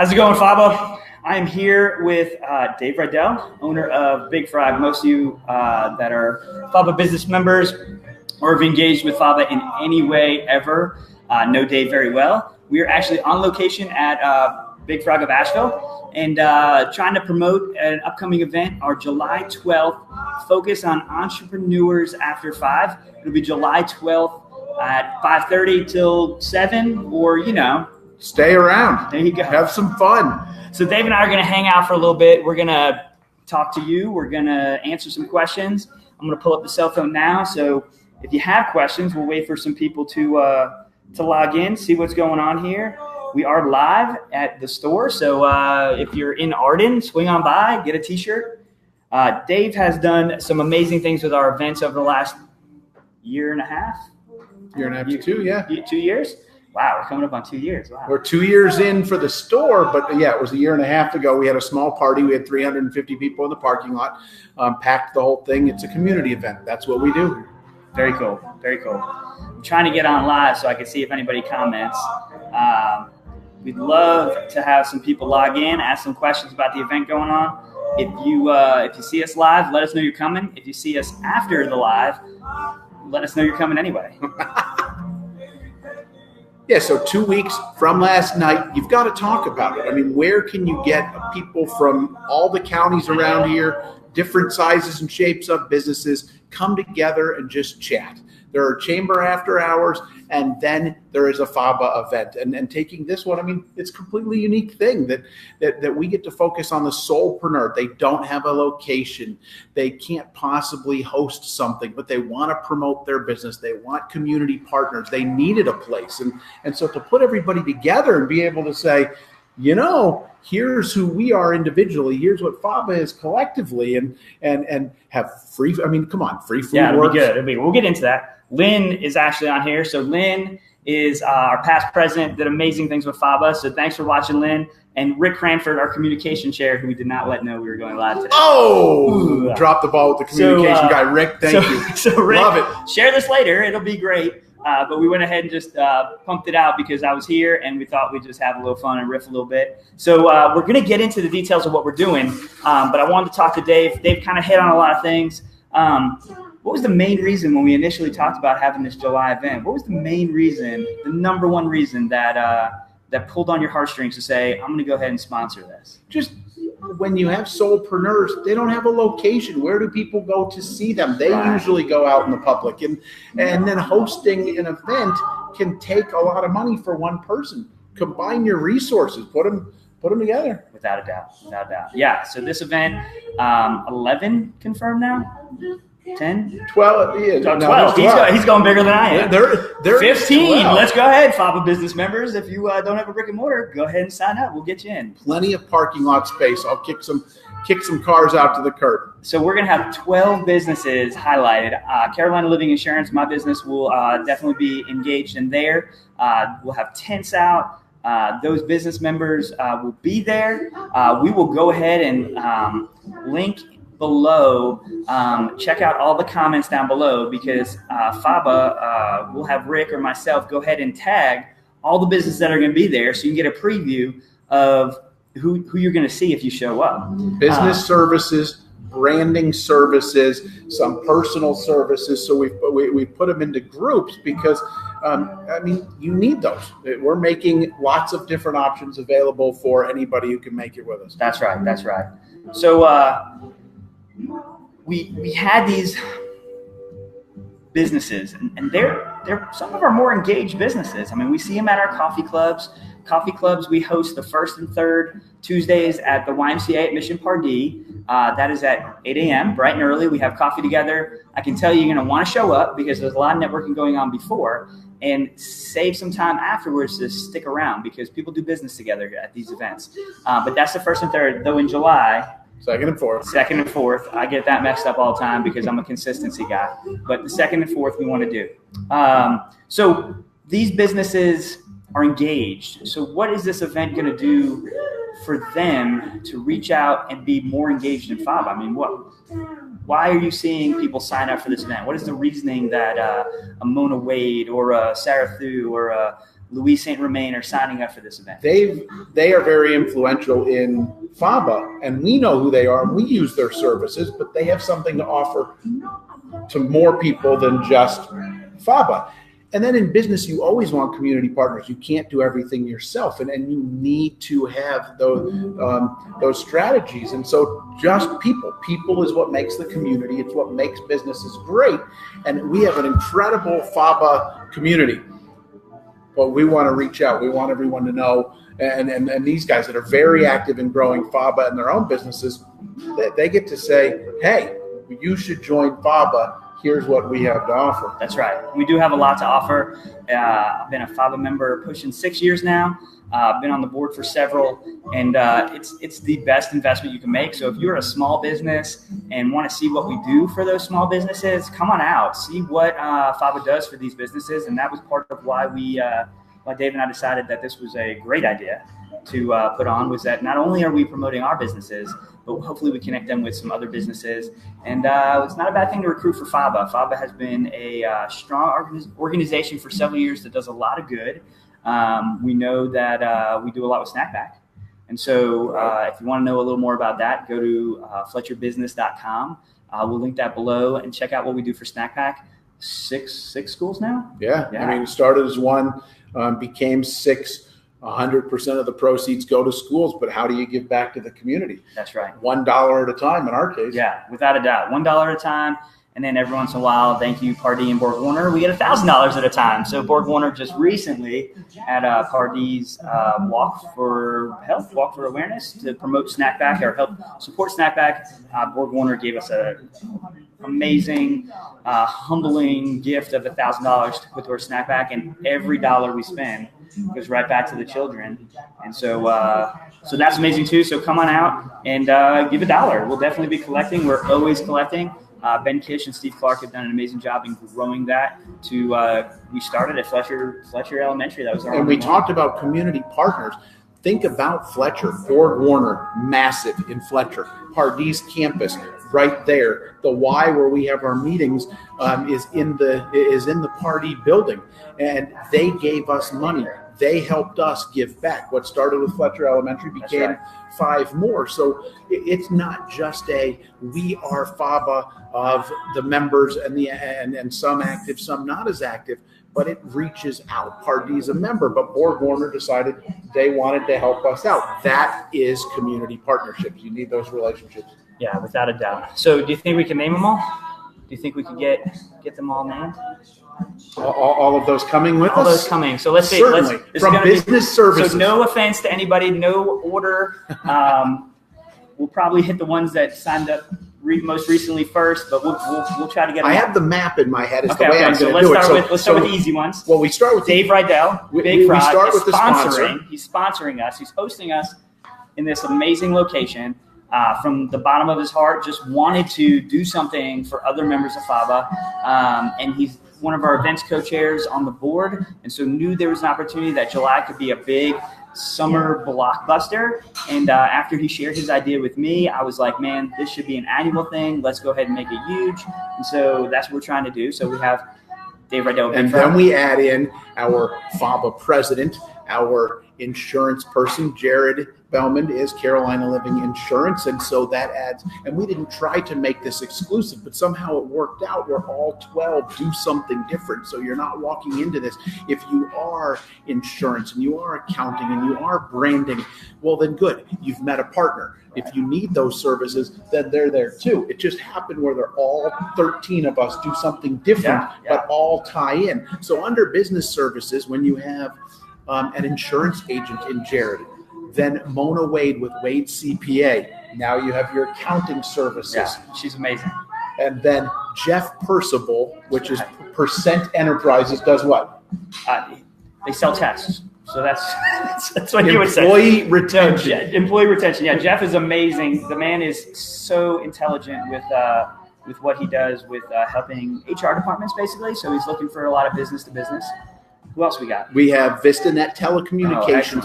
How's it going, FABA? I am here with Dave Riddell, owner of Big Frog. Most of you that are FABA business members or have engaged with FABA in any way ever know Dave very well. We are actually on location at Big Frog of Asheville and trying to promote an upcoming event, our July 12th Focus on Entrepreneurs After 5. It'll be July 12th at 5:30 till 7, or, stay around. There you go. Have some fun. So Dave and I are going to hang out for a little bit. We're going to talk to you. We're going to answer some questions. I'm going to pull up the cell phone now. So if you have questions, we'll wait for some people to log in, see what's going on here. We are live at the store. So if you're in Arden, swing on by, get a t-shirt. Dave has done some amazing things with our events over the last year and a half. Year and a half to 2, yeah. 2 years? Wow, we're coming up on 2 years. Wow. We're 2 years in for the store, but yeah, it was a year and a half ago. We had a small party. We had 350 people in the parking lot, packed the whole thing. It's a community event. That's what we do. Very cool. Very cool. I'm trying to get on live so I can see if anybody comments. We'd love to have some people log in, ask some questions about the event going on. If you see us live, let us know you're coming. If you see us after the live, let us know you're coming anyway. Yeah, so 2 weeks from last night, you've got to talk about it. I mean, where can you get people from all the counties around here, different sizes and shapes of businesses, come together and just chat? There are chamber after hours, and then there is a FABA event. And taking this one, I mean, it's a completely unique thing that we get to focus on the solopreneur. They don't have a location. They can't possibly host something, but they want to promote their business. They want community partners. They needed a place. And so to put everybody together and be able to say, here's who we are individually. Here's what FABA is collectively, and have free. I mean, come on, free food. Yeah, it'll be good. We'll get into that. Lynn is actually on here. So Lynn is our past president, did amazing things with FABA. So thanks for watching, Lynn. And Rick Cranford, our communication chair, who we did not let know we were going live today. Oh, drop the ball with the communication guy. Rick, thank you. So Rick, love it. Share this later. It'll be great. But we went ahead and just pumped it out because I was here and we thought we'd just have a little fun and riff a little bit. So we're going to get into the details of what we're doing. But I wanted to talk to Dave. Dave kind of hit on a lot of things. What was the main reason when we initially talked about having this July event? What was the main reason, the number one reason that pulled on your heartstrings to say, I'm going to go ahead and sponsor this? Just when you have solopreneurs, they don't have a location. Where do people go to see them? They usually go out in the public. And then hosting an event can take a lot of money for one person. Combine your resources, put them together. Without a doubt. Yeah, so this event, 11 confirmed now? 10? 12. Yeah, 12. No, 12. He's going bigger than I am. There 15. Let's go ahead, FABA business members. If you don't have a brick and mortar, go ahead and sign up. We'll get you in. Plenty of parking lot space. I'll kick some cars out to the curb. So we're going to have 12 businesses highlighted. Carolina Living Insurance, my business, will definitely be engaged in there. We'll have tents out. Those business members will be there. We will go ahead and link below. Check out all the comments down below because FABA will have Rick or myself go ahead and tag all the businesses that are going to be there so you can get a preview of who you're going to see if you show up. Business services, branding services, some personal services. So we put them into groups because you need those. We're making lots of different options available for anybody who can make it with us. That's right. So we had these businesses, and they're some of our more engaged businesses. I mean, we see them at our coffee clubs. We host the first and third Tuesdays at the YMCA at Mission Pardee. That is at 8 a.m., bright and early. We have coffee together. I can tell you you're going to want to show up because there's a lot of networking going on before, and save some time afterwards to stick around because people do business together at these events. But that's the first and third, though in July. Second and fourth. I get that messed up all the time because I'm a consistency guy. But the second and fourth we want to do. So these businesses are engaged. So what is this event going to do for them to reach out and be more engaged in FABA? I mean, why are you seeing people sign up for this event? What is the reasoning that a Mona Wade or a Sarah Thu or a Louis St. Romain are signing up for this event. They are very influential in FABA, and we know who they are, and we use their services, but they have something to offer to more people than just FABA. And then in business, you always want community partners. You can't do everything yourself, and you need to have those strategies. And so just people is what makes the community. It's what makes businesses great. And we have an incredible FABA community. But we want to reach out. We want everyone to know. And these guys that are very active in growing FABA in their own businesses, they get to say, hey, you should join FABA. Here's what we have to offer. That's right. We do have a lot to offer. I've been a FABA member pushing 6 years now. I've been on the board for several, and it's the best investment you can make. So if you're a small business and want to see what we do for those small businesses, come on out, see what FABA does for these businesses. And that was part of why why Dave and I decided that this was a great idea to put on, was that not only are we promoting our businesses, but hopefully we connect them with some other businesses. And it's not a bad thing to recruit for FABA. FABA has been a strong organization for several years that does a lot of good. We know that we do a lot with Snackback. And so if you want to know a little more about that, go to FletcherBusiness.com. We'll link that below and check out what we do for Snackback. Six schools now? Yeah. I mean, it started as one, became 6. 100% of the proceeds go to schools, but how do you give back to the community? That's right. $1 at a time in our case. Yeah, without a doubt. $1 at a time. And then every once in a while, thank you, Pardee and Borg Warner, we get $1,000 at a time. So Borg Warner just recently had Pardee's walk for health, walk for awareness to promote Snackback or help support Snackback. Borg Warner gave us an amazing, humbling gift of $1,000 to put towards Snackback, and every dollar we spend goes right back to the children. And so that's amazing too. So come on out and give $1. We'll definitely be collecting. We're always collecting. Ben Kish and Steve Clark have done an amazing job in growing that to we started at Fletcher Elementary. That was our and we talked about community partners. Think about Fletcher, Borg Warner, massive in Fletcher. Pardee's campus, right there. The Y where we have our meetings is in the Pardee building, and they gave us money. They helped us give back. What started with Fletcher Elementary became 5 more. So it's not just we are FABA of the members and some active, some not as active, but it reaches out. Pardee's a member, but Borg Warner decided they wanted to help us out. That is community partnerships. You need those relationships. Yeah, without a doubt. So do you think we can name them all? Do you think we could get them all named? All of those coming with us? All those coming. So let's see. Certainly. From business services. So no offense to anybody, no order. We'll probably hit the ones that signed up most recently first, but we'll try to get them. I have the map in my head. It's the way I'm going to do it. Let's start with the easy ones. Well, we start with Dave Riddell. We start with the sponsor. He's sponsoring us. He's hosting us in this amazing location. From the bottom of his heart, just wanted to do something for other members of FABA. And he's one of our events co-chairs on the board, and so knew there was an opportunity that July could be a big summer blockbuster. And after he shared his idea with me, I was like, man, this should be an annual thing. Let's go ahead and make it huge. And so that's what we're trying to do. So we have Dave Riddell. And then we add in our FABA president, our insurance person, Jared Bellmund is Carolina Living Insurance, and so that adds, and we didn't try to make this exclusive, but somehow it worked out where all 12 do something different. So you're not walking into this. If you are insurance and you are accounting and you are branding, well then good, you've met a partner. If you need those services, then they're there too. It just happened where they're all 13 of us do something different, but all tie in. So under business services, when you have an insurance agent in Jared, then Mona Wade with Wade CPA. Now you have your accounting services. Yeah, she's amazing. And then Jeff Percival, which is Percent Enterprises, does what? They sell tests. So that's what he would say. Employee retention. Employee retention. Yeah, Jeff is amazing. The man is so intelligent with what he does with helping HR departments, basically. So he's looking for a lot of business to business. Who else we got? We have VistaNet Telecommunications,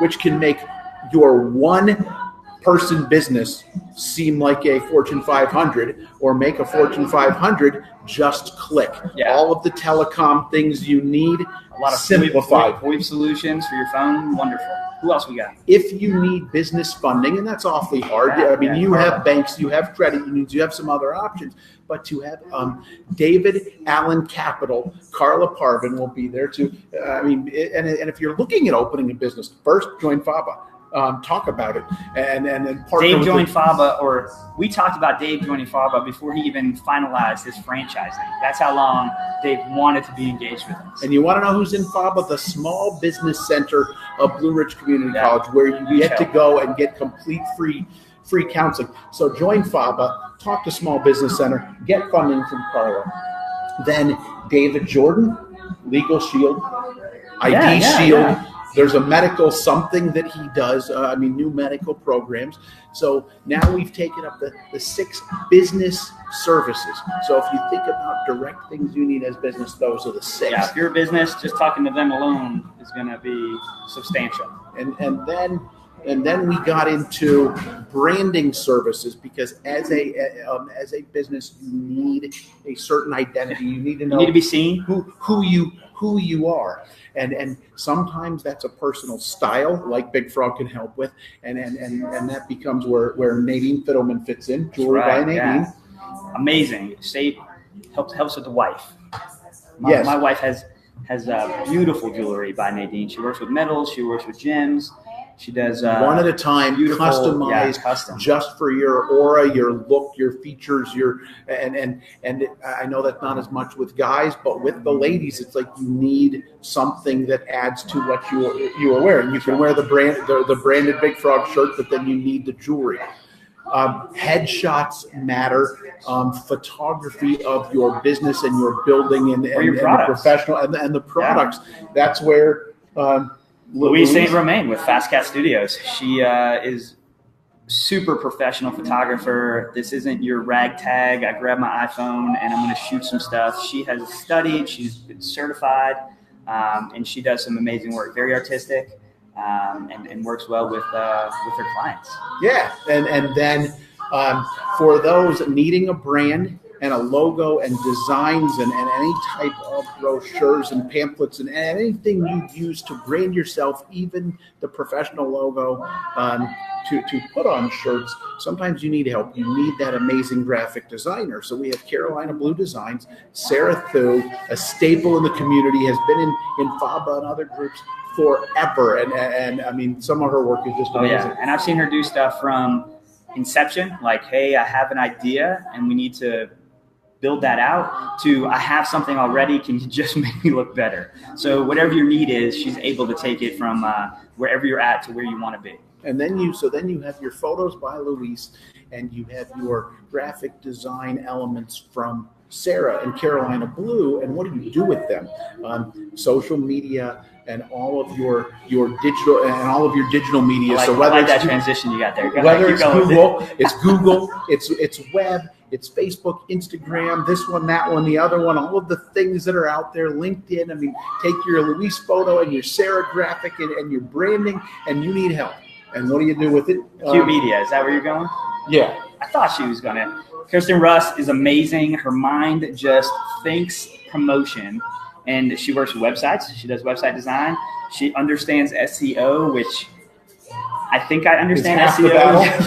which can make your one-person business seem like a Fortune 500 or make a Fortune 500, just click. Yeah. All of the telecom things you need, A lot of simplified. VoIP solutions for your phone. Wonderful. Who else we got? If you need business funding, and that's awfully hard. I mean, you have banks, you have credit unions, you have some other options, but to have David Allen Capital, Carla Parvin will be there too. And if you're looking at opening a business, first join FABA. Talk about it, and then Dave joined FABA, or we talked about Dave joining FABA before he even finalized his franchising. That's how long Dave wanted to be engaged with us. And you want to know who's in FABA? The Small Business Center of Blue Ridge Community College, where you get to go and get complete free counseling. So join FABA, talk to Small Business Center, get funding from Carla. Then David Jordan, Legal Shield, ID Shield. Yeah. There's a medical something that he does, new medical programs. So now we've taken up the 6 business services. So if you think about direct things you need as business, those are the 6. Yeah, if you're a business, just talking to them alone is going to be substantial. And then we got into branding services, because as a business, you need a certain identity. You need to know, you need to be seen, who you are. And sometimes that's a personal style, like Big Frog can help with, and that becomes where Nadine Fiddleman fits in. Jewelry by Nadine. Yeah. Amazing. Helps with the wife. My wife has beautiful jewelry by Nadine. She works with metals. She works with gems. She does one at a time, customized, just for your aura, your look, your features, and I know that's not as much with guys, but with the ladies, it's like you need something that adds to what you are wearing. You can wear the branded Big Frog shirt, but then you need the jewelry. Headshots matter. Photography of your business and your building and your the professional and the products. Yeah. That's where. Louise St. Romain with Fast Cat Studios. She is super professional photographer. This isn't your ragtag. I grab my iPhone and I'm going to shoot some stuff. She has studied. She's been certified, and she does some amazing work. Very artistic, and works well with her clients. Yeah, and then for those needing a brand and a logo and designs and any type of brochures and pamphlets and anything you use to brand yourself, even the professional logo to put on shirts, sometimes you need help. You need that amazing graphic designer. So we have Carolina Blue Designs. Sarah Thu, a staple in the community, has been in FABA and other groups forever. And I mean, some of her work is just amazing. Oh, yeah. And I've seen her do stuff from inception, like, hey, I have an idea and we need to build that out, to I have something already, can you just make me look better? So whatever your need is, she's able to take it from wherever you're at to where you want to be. And then you have your photos by Louise, and you have your graphic design elements from Sarah and Carolina Blue. And what do you do with them? Social media and all of your digital and all of your digital media. So whether it's that transition you got there, whether it's Google, it's web, it's Facebook, Instagram, this one, that one, the other one, all of the things that are out there, LinkedIn. I mean, take your Louise photo and your Sarah graphic and your branding, and you need help. And what do you do with it? Q Media, is that where you're going? Yeah. I thought she was going to. Kirsten Russ is amazing. Her mind just thinks promotion, and she works with websites. She does website design. She understands SEO, which I think I understand SEO.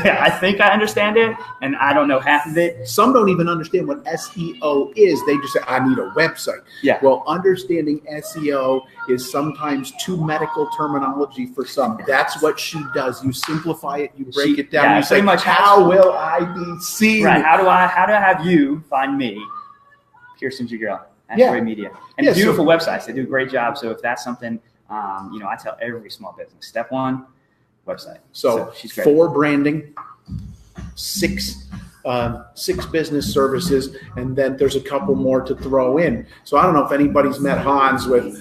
Yeah, I think I understand it, and I don't know half of it. Some don't even understand what SEO is. They just say, I need a website. Yeah. Well, understanding SEO is sometimes too medical terminology for some. That's what she does. You simplify it, you break it down. Yeah, you say, much how will I be seen? Right. How do I have you find me, Kirsten's your girl, at Ray Media. And beautiful websites. They do a great job. So if that's something, I tell every small business, step one, website. So she's great. 4 branding, 6 business services, and then there's a couple more to throw in. So I don't know if anybody's met Hans with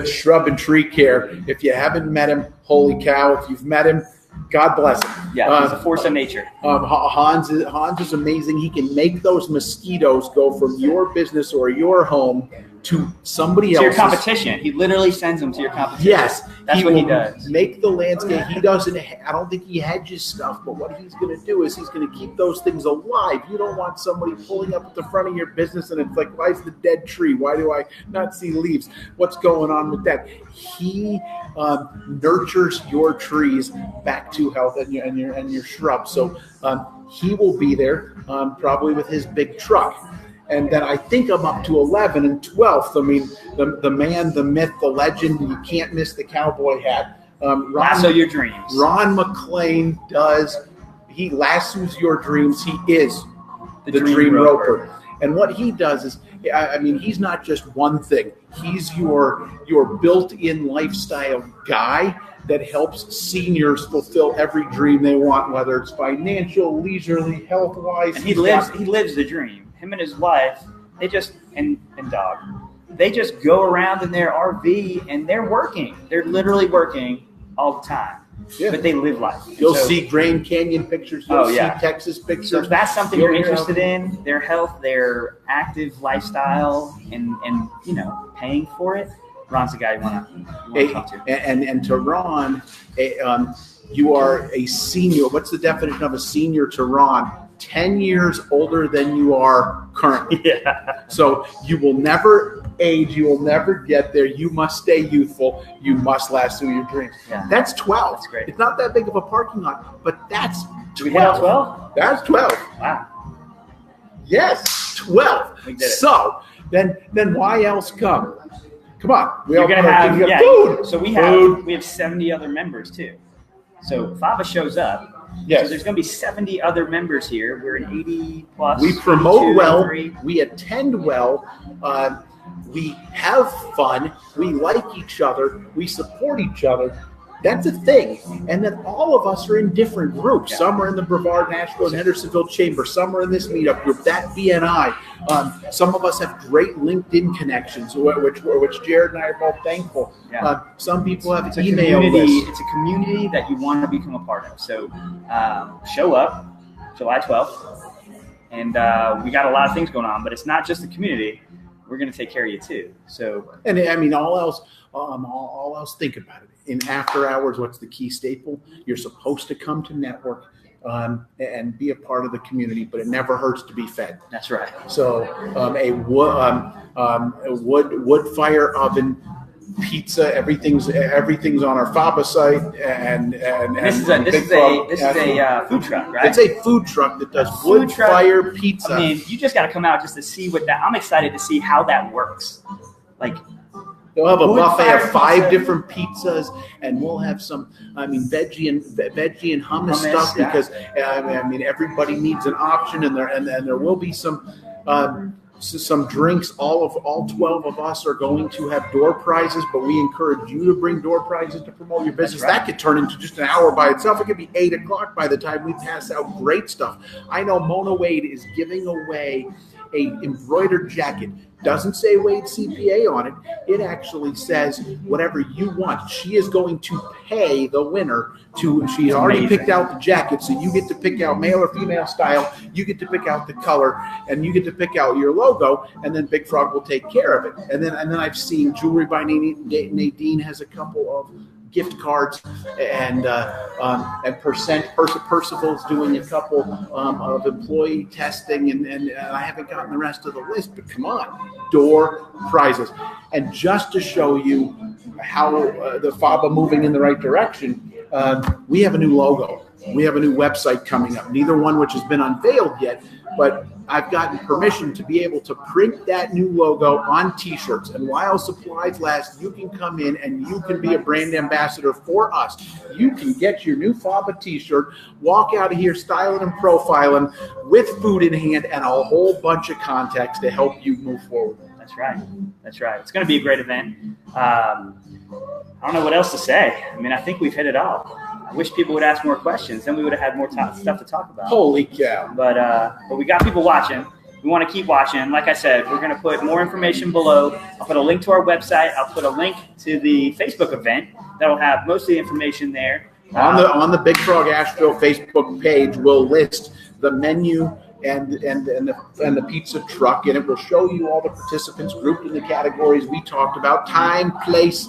Shrub and Tree Care. If you haven't met him, holy cow! If you've met him, God bless him. Yeah, he's a force of nature. Hans is amazing. He can make those mosquitoes go from your business or your home to somebody else. To else's. your competition. He literally sends them to your competition. Yes. That's what he does. Make the landscape. He doesn't, I don't think he hedges stuff, but what he's going to do is he's going to keep those things alive. You don't want somebody pulling up at the front of your business and it's like, why is the dead tree? Why do I not see leaves? What's going on with that? He nurtures your trees back to health and your shrubs. So he will be there probably with his big truck. And then I think I'm up to 11 and 12th. I mean, the man, the myth, the legend, you can't miss the cowboy hat. Lasso your dreams. Ron McLean he lassos your dreams. He is the dream roper. And what he does is, I mean, he's not just one thing. He's your built-in lifestyle guy that helps seniors fulfill every dream they want, whether it's financial, leisurely, health-wise. And he lives the dream. Him and his wife, they just and dog, they just go around in their RV and they're working. They're literally working all the time. Yeah. But they live life. You'll see Grand Canyon pictures. You'll see Texas pictures. So if that's something you're interested in, their health, their active lifestyle, and paying for it, Ron's the guy you want to talk to. And to Ron, you are a senior. What's the definition of a senior to Ron? 10 years older than you are currently. Yeah. So you will never age. You will never get there. You must stay youthful. You must lasso your dreams. Yeah. That's 12. That's great. It's not that big of a parking lot, but that's 12. Did we hit on 12? That's 12. Wow. Yes, 12. We did it. So then why else come? Come on. You're going to have food. So we have 70 other members too. So FABA shows up. Yes. So there's going to be 70 other members here. We're an 80 plus. We promote well. We attend well. We have fun. We like each other. We support each other. That's a thing. And then all of us are in different groups. Yeah. Some are in the Brevard, Nashville, and Hendersonville Chamber. Some are in this meetup group, that BNI. Some of us have great LinkedIn connections, which Jared and I are both thankful. Yeah. Some people have email lists. It's a community that you want to become a part of. So show up July 12th. And we got a lot of things going on, but it's not just the community. We're going to take care of you too. So, and I mean, all else, think about it. In after hours, what's the key staple? You're supposed to come to network and be a part of the community, but it never hurts to be fed. That's right. So a wood fire oven, pizza, everything's on our FABA site, and this is a food truck, right? It's a food truck that does wood fire pizza. I mean, you just got to come out just to see what that. I'm excited to see how that works. Like. They'll have a buffet of 5 different pizzas, and we'll have some, veggie and hummus stuff because everybody needs an option, and there will be some drinks. All 12 of us are going to have door prizes, but we encourage you to bring door prizes to promote your business. Right. That could turn into just an hour by itself. It could be 8 o'clock by the time we pass out great stuff. I know Mona Wade is giving away a embroidered jacket. Doesn't say Wade CPA on it. It actually says whatever you want. She is going to pay the winner she's already picked out the jacket, so you get to pick out male or female style, you get to pick out the color, and you get to pick out your logo, and then Big Frog will take care of it. And then I've seen Jewelry by Nadine has a couple of gift cards, and Percival's doing a couple of employee testing, and I haven't gotten the rest of the list, but come on, door prizes. And just to show you how the FABA moving in the right direction, we have a new logo. We have a new website coming up, neither one which has been unveiled yet, but I've gotten permission to be able to print that new logo on T-shirts. And while supplies last, you can come in and you can be a brand ambassador for us. You can get your new FABA T-shirt, walk out of here styling and profiling with food in hand and a whole bunch of contacts to help you move forward. That's right. That's right. It's going to be a great event. I don't know what else to say. I mean, I think we've hit it all. I wish people would ask more questions. Then we would have had more stuff to talk about. Holy cow. But we got people watching. We want to keep watching. Like I said, we're going to put more information below. I'll put a link to our website. I'll put a link to the Facebook event. That'll have most of the information there. On the Big Frog Astro Facebook page, we'll list the menu and the pizza truck, and it will show you all the participants grouped in the categories we talked about: time, place,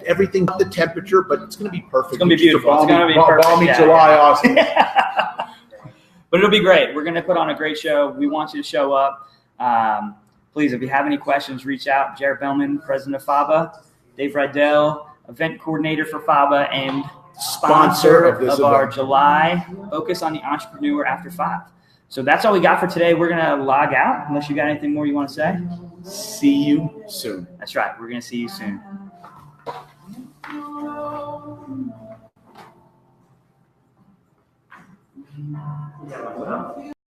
everything, the temperature. But it's going to be perfect. It's going to be beautiful. It's going to be perfect. Balmy July, Austin. But it'll be great. We're going to put on a great show. We want you to show up. Please, if you have any questions, reach out. Jared Bellmund, president of FABA. Dave Riddell, event coordinator for FABA and sponsor of our July Focus on the Entrepreneur After 5. So that's all we got for today. We're going to log out unless you got anything more you want to say. See you soon. That's right. We're going to see you soon.